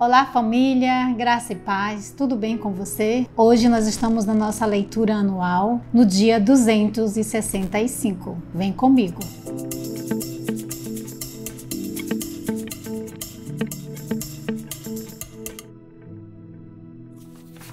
Olá família, graça e paz, tudo bem com você? Hoje nós estamos na nossa leitura anual, no dia 265. Vem comigo!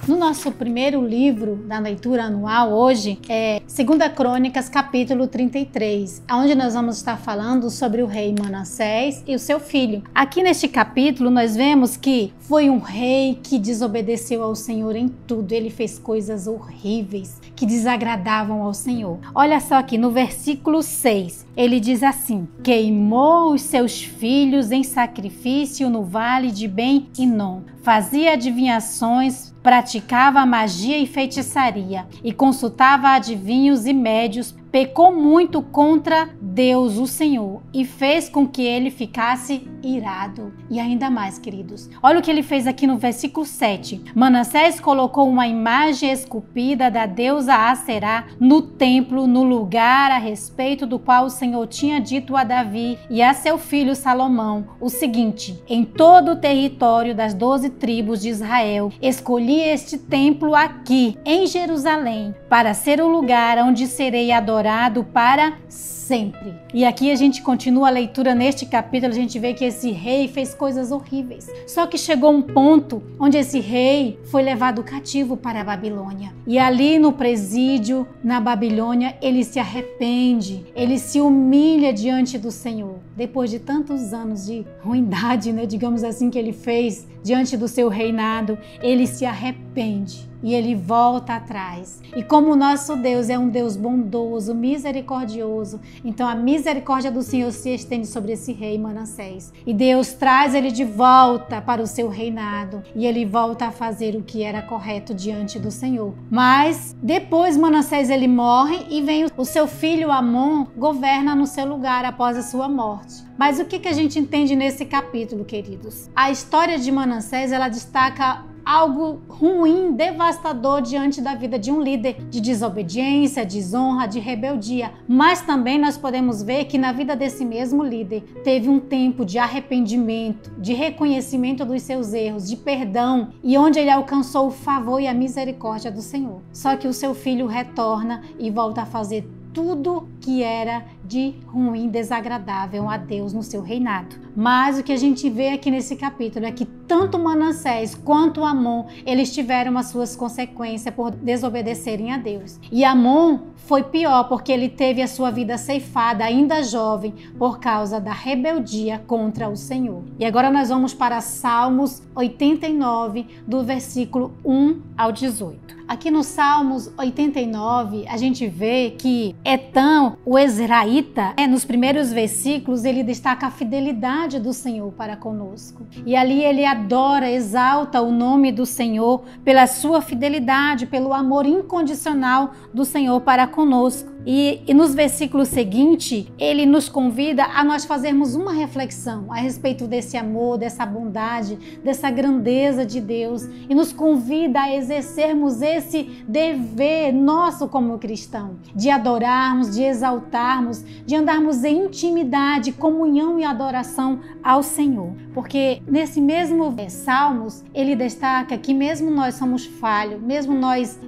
No nosso primeiro livro da leitura anual hoje é 2 Crônicas, capítulo 33, onde nós vamos estar falando sobre o rei Manassés e o seu filho. Aqui neste capítulo nós vemos que foi um rei que desobedeceu ao Senhor em tudo. Ele fez coisas horríveis que desagradavam ao Senhor. Olha só aqui no versículo 6, ele diz assim: queimou os seus filhos em sacrifício no vale de Ben-Hinom, fazia adivinhações, praticava magia e feitiçaria e consultava adivinhos e médios, pecou muito contra Deus, o Senhor, e fez com que ele ficasse irado. E ainda mais, queridos, olha o que ele fez aqui no versículo 7. Manassés colocou uma imagem esculpida da deusa Aserá no templo, no lugar a respeito do qual o Senhor tinha dito a Davi e a seu filho Salomão o seguinte: em todo o território das 12 tribos de Israel, escolhi este templo aqui, em Jerusalém, para ser o lugar onde serei adorado para sempre. E aqui a gente continua a leitura neste capítulo, a gente vê que esse rei fez coisas horríveis. Só que chegou um ponto onde esse rei foi levado cativo para a Babilônia. E ali no presídio, na Babilônia, ele se arrepende, ele se humilha diante do Senhor. Depois de tantos anos de ruindade, digamos assim, que ele fez diante do seu reinado, ele se arrepende e ele volta atrás. E como o nosso Deus é um Deus bondoso, misericordioso, então a misericórdia do Senhor se estende sobre esse rei Manassés. E Deus traz ele de volta para o seu reinado e ele volta a fazer o que era correto diante do Senhor. Mas depois Manassés ele morre e vem o seu filho Amon governa no seu lugar após a sua morte. Mas o que a gente entende nesse capítulo, queridos? A história de Manassés, ela destaca algo ruim, devastador diante da vida de um líder, de desobediência, desonra, de rebeldia. Mas também nós podemos ver que na vida desse mesmo líder teve um tempo de arrependimento, de reconhecimento dos seus erros, de perdão, e onde ele alcançou o favor e a misericórdia do Senhor. Só que o seu filho retorna e volta a fazer tudo que era de ruim, desagradável a Deus no seu reinado. Mas o que a gente vê aqui nesse capítulo é que tanto Manassés quanto Amon, eles tiveram as suas consequências por desobedecerem a Deus. E Amon foi pior, porque ele teve a sua vida ceifada ainda jovem por causa da rebeldia contra o Senhor. E agora nós vamos para Salmos 89, do versículo 1 ao 18. Aqui no Salmos 89, a gente vê que Etã, o Ezraíta, nos primeiros versículos, ele destaca a fidelidade do Senhor para conosco. E ali ele adora, exalta o nome do Senhor pela sua fidelidade, pelo amor incondicional do Senhor para conosco. E nos versículos seguintes, ele nos convida a nós fazermos uma reflexão a respeito desse amor, dessa bondade, dessa grandeza de Deus, e nos convida a exercermos esse dever nosso como cristão, de adorarmos, de exaltarmos, de andarmos em intimidade, comunhão e adoração ao Senhor. Porque nesse mesmo Salmos, ele destaca que mesmo nós somos falhos, mesmo nós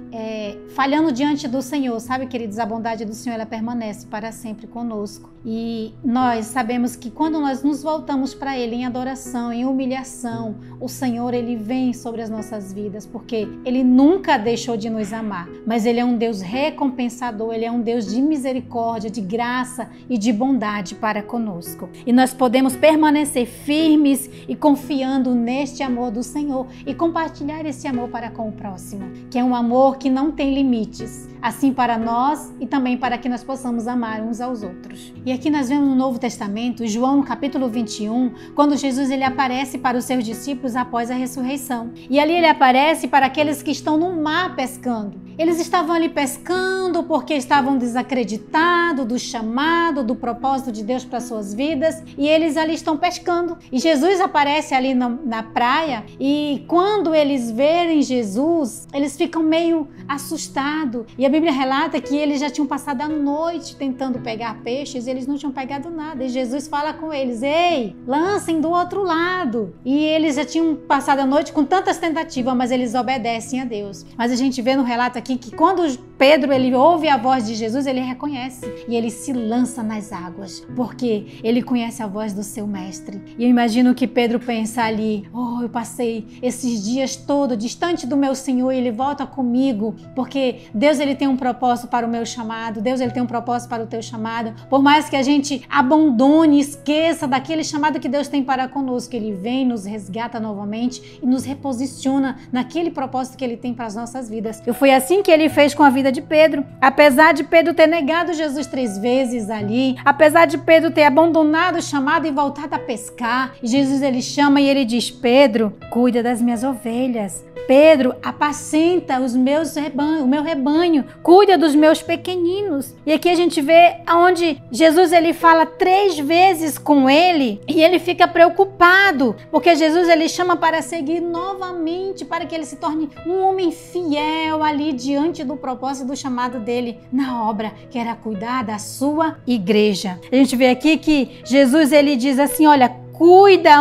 falhando diante do Senhor, sabe, queridos, a bondade do Senhor, ela permanece para sempre conosco. E nós sabemos que quando nós nos voltamos para Ele em adoração, em humilhação, o Senhor, Ele vem sobre as nossas vidas, porque Ele nunca deixou de nos amar, mas Ele é um Deus recompensador, Ele é um Deus de misericórdia, de graça e de bondade para conosco. E nós podemos permanecer firmes e confiando neste amor do Senhor e compartilhar esse amor para com o próximo, que é um amor que não tem limites, assim para nós e também para que nós possamos amar uns aos outros. E aqui nós vemos no Novo Testamento, João, no capítulo 21, quando Jesus ele aparece para os seus discípulos após a ressurreição. E ali ele aparece para aqueles que estão no mar pescando. Eles estavam ali pescando porque estavam desacreditados do chamado, do propósito de Deus para suas vidas, e eles ali estão pescando. E Jesus aparece ali na praia, e quando eles verem Jesus, eles ficam meio assustados. E a Bíblia relata que eles já tinham passado a noite tentando pegar peixes e eles não tinham pegado nada. E Jesus fala com eles: ei, lancem do outro lado. E eles já tinham passado a noite com tantas tentativas, mas eles obedecem a Deus. Mas a gente vê no relato aqui que quando Pedro ele ouve a voz de Jesus, ele reconhece e ele se lança nas águas, porque ele conhece a voz do seu mestre. E eu imagino que Pedro pensa ali: oh, eu passei esses dias todos distante do meu Senhor e ele volta comigo, porque Deus ele tem um propósito para o meu chamado, Deus ele tem um propósito para o teu chamado. Por mais que a gente abandone, esqueça daquele chamado que Deus tem para conosco, ele vem, nos resgata novamente e nos reposiciona naquele propósito que ele tem para as nossas vidas. E foi assim que ele fez com a vida de Pedro. Apesar de Pedro ter negado Jesus 3 vezes ali, apesar de Pedro ter abandonado o chamado e voltado a pescar, Jesus ele chama e ele diz: Pedro, cuida das minhas ovelhas. Pedro, apacenta o meu rebanho, cuida dos meus pequeninos. E aqui a gente vê onde Jesus ele fala 3 vezes com ele e ele fica preocupado, porque Jesus ele chama para seguir novamente, para que ele se torne um homem fiel ali diante do propósito do chamado dele na obra, que era cuidar da sua igreja. A gente vê aqui que Jesus ele diz assim: olha, cuida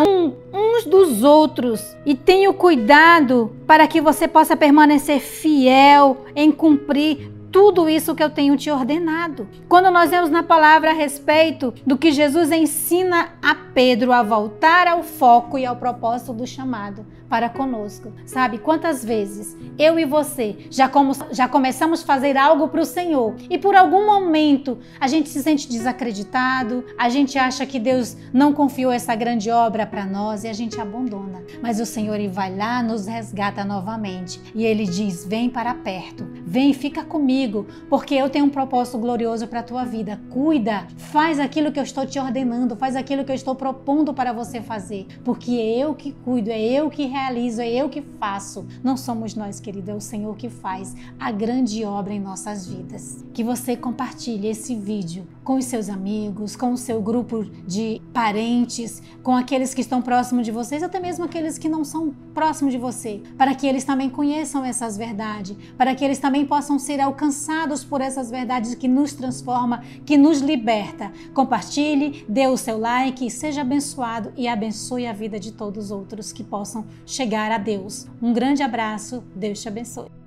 uns dos outros e tenha cuidado para que você possa permanecer fiel em cumprir tudo isso que eu tenho te ordenado. Quando nós vemos na palavra a respeito do que Jesus ensina a Pedro a voltar ao foco e ao propósito do chamado para conosco, sabe? Quantas vezes eu e você já começamos a fazer algo para o Senhor e por algum momento a gente se sente desacreditado, a gente acha que Deus não confiou essa grande obra para nós e a gente abandona. Mas o Senhor ele vai lá, nos resgata novamente e ele diz: vem para perto, vem, fica comigo, porque eu tenho um propósito glorioso para a tua vida. Cuida, faz aquilo que eu estou te ordenando, faz aquilo que eu estou propondo para você fazer, porque é eu que cuido, é eu que realizo, é eu que faço. Não somos nós, querido, é o Senhor que faz a grande obra em nossas vidas. Que você compartilhe esse vídeo com os seus amigos, com o seu grupo de parentes, com aqueles que estão próximos de vocês, até mesmo aqueles que não são próximos de você, para que eles também conheçam essas verdades, para que eles também possam ser alcançados por essas verdades que nos transforma, que nos liberta. Compartilhe, dê o seu like, seja abençoado e abençoe a vida de todos os outros que possam chegar a Deus. Um grande abraço, Deus te abençoe.